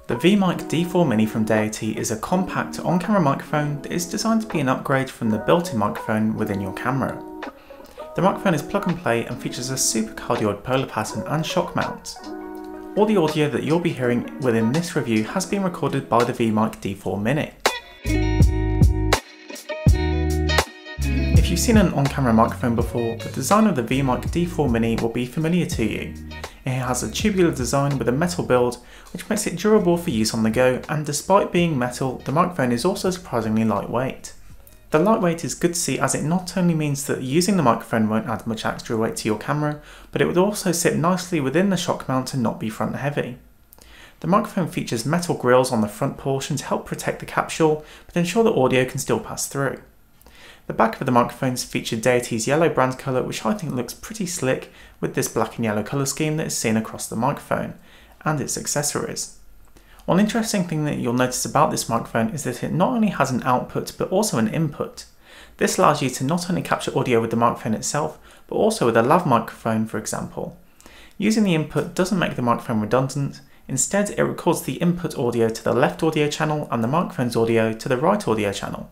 The VMic D4 Mini from Deity is a compact on-camera microphone that is designed to be an upgrade from the built-in microphone within your camera. The microphone is plug and play and features a super cardioid polar pattern and shock mount. All the audio that you'll be hearing within this review has been recorded by the VMic D4 Mini. If you've seen an on-camera microphone before, the design of the VMic D4 Mini will be familiar to you. It has a tubular design with a metal build, which makes it durable for use on the go, and despite being metal, the microphone is also surprisingly lightweight. The lightweight is good to see, as it not only means that using the microphone won't add much extra weight to your camera, but it would also sit nicely within the shock mount and not be front heavy. The microphone features metal grills on the front portion to help protect the capsule, but ensure that audio can still pass through. The back of the microphones feature Deity's yellow brand colour, which I think looks pretty slick with this black and yellow colour scheme that is seen across the microphone, and its accessories. One interesting thing that you'll notice about this microphone is that it not only has an output but also an input. This allows you to not only capture audio with the microphone itself, but also with a lav microphone, for example. Using the input doesn't make the microphone redundant. Instead, it records the input audio to the left audio channel and the microphone's audio to the right audio channel.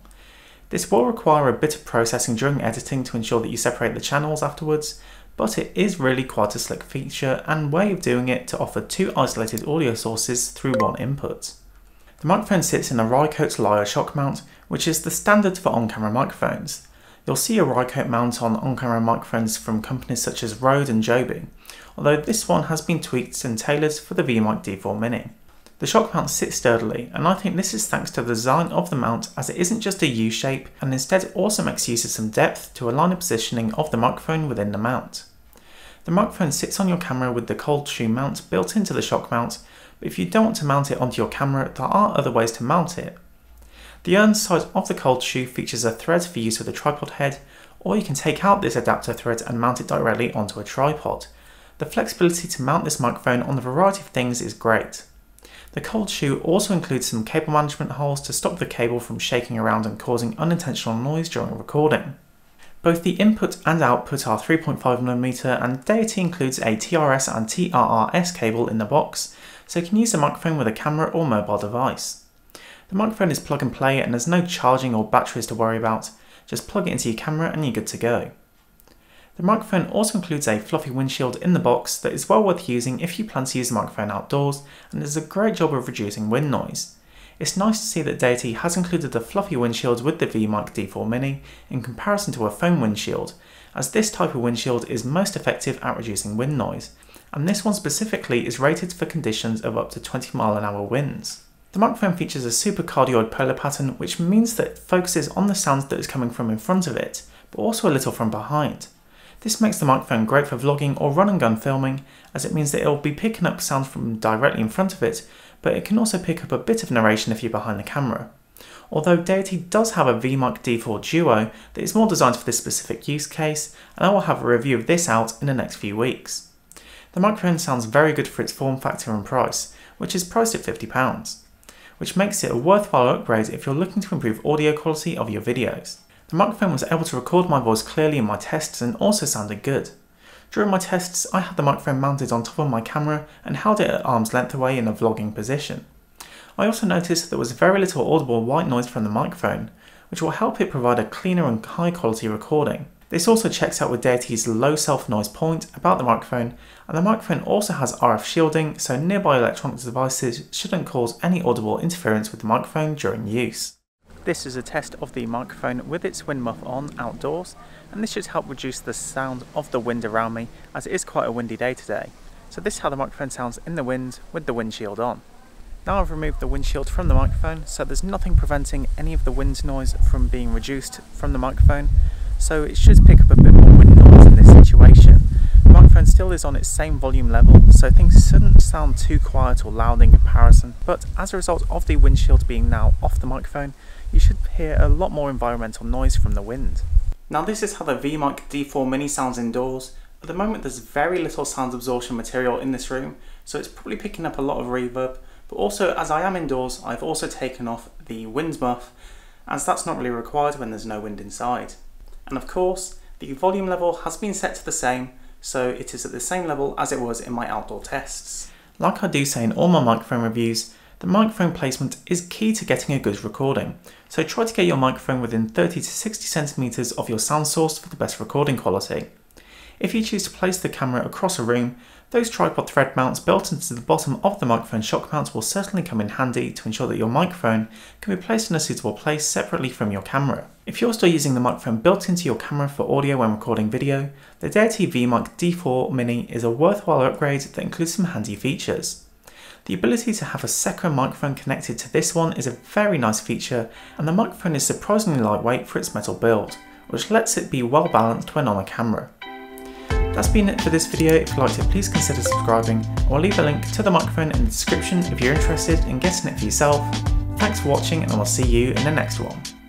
This will require a bit of processing during editing to ensure that you separate the channels afterwards, but it is really quite a slick feature and way of doing it to offer two isolated audio sources through one input. The microphone sits in a Rycote lyre shock mount, which is the standard for on-camera microphones. You'll see a Rycote mount on-camera microphones from companies such as Rode and Joby, although this one has been tweaked and tailored for the VMic D4 Mini. The shock mount sits sturdily, and I think this is thanks to the design of the mount, as it isn't just a U-shape, and instead it also makes use of some depth to align the positioning of the microphone within the mount. The microphone sits on your camera with the cold shoe mount built into the shock mount, but if you don't want to mount it onto your camera, there are other ways to mount it. The underside of the cold shoe features a thread for use with a tripod head, or you can take out this adapter thread and mount it directly onto a tripod. The flexibility to mount this microphone on a variety of things is great. The cold shoe also includes some cable management holes to stop the cable from shaking around and causing unintentional noise during recording. Both the input and output are 3.5mm, and Deity includes a TRS and TRRS cable in the box, so you can use the microphone with a camera or mobile device. The microphone is plug and play and there's no charging or batteries to worry about, just plug it into your camera and you're good to go. The microphone also includes a fluffy windshield in the box that is well worth using if you plan to use the microphone outdoors, and does a great job of reducing wind noise. It's nice to see that Deity has included a fluffy windshield with the VMic D4 Mini in comparison to a foam windshield, as this type of windshield is most effective at reducing wind noise, and this one specifically is rated for conditions of up to 20 mph winds. The microphone features a super cardioid polar pattern, which means that it focuses on the sounds that is coming from in front of it, but also a little from behind. This makes the microphone great for vlogging or run and gun filming, as it means that it will be picking up sounds from directly in front of it, but it can also pick up a bit of narration if you're behind the camera. Although Deity does have a VMic D4 Duo that is more designed for this specific use case, and I will have a review of this out in the next few weeks. The microphone sounds very good for its form factor and price, which is priced at £50, which makes it a worthwhile upgrade if you're looking to improve audio quality of your videos. The microphone was able to record my voice clearly in my tests and also sounded good. During my tests, I had the microphone mounted on top of my camera and held it at arm's length away in a vlogging position. I also noticed that there was very little audible white noise from the microphone, which will help it provide a cleaner and high quality recording. This also checks out with Deity's low self-noise point about the microphone, and the microphone also has RF shielding, so nearby electronic devices shouldn't cause any audible interference with the microphone during use. This is a test of the microphone with its wind muff on outdoors, and this should help reduce the sound of the wind around me, as it is quite a windy day today. So this is how the microphone sounds in the wind with the windshield on. Now I've removed the windshield from the microphone, so there's nothing preventing any of the wind noise from being reduced from the microphone, so it should pick up a bit more wind noise in this situation. The microphone still is on its same volume level, so things shouldn't sound too quiet or loud in comparison, but as a result of the windshield being now off the microphone, you should hear a lot more environmental noise from the wind. Now this is how the VMic D4 Mini sounds indoors. At the moment there's very little sound absorption material in this room, so it's probably picking up a lot of reverb, but also as I am indoors, I've also taken off the wind muff, as that's not really required when there's no wind inside. And of course, the volume level has been set to the same, so it is at the same level as it was in my outdoor tests. Like I do say in all my microphone reviews, The microphone placement is key to getting a good recording, so try to get your microphone within 30 to 60 centimeters of your sound source for the best recording quality. If you choose to place the camera across a room, those tripod thread mounts built into the bottom of the microphone shock mount will certainly come in handy to ensure that your microphone can be placed in a suitable place separately from your camera. If you're still using the microphone built into your camera for audio when recording video, the Deity VMic D4 Mini is a worthwhile upgrade that includes some handy features. The ability to have a second microphone connected to this one is a very nice feature, and the microphone is surprisingly lightweight for its metal build, which lets it be well balanced when on a camera. That's been it for this video. If you liked it, please consider subscribing, or I'll leave a link to the microphone in the description if you're interested in getting it for yourself. Thanks for watching, and I'll see you in the next one.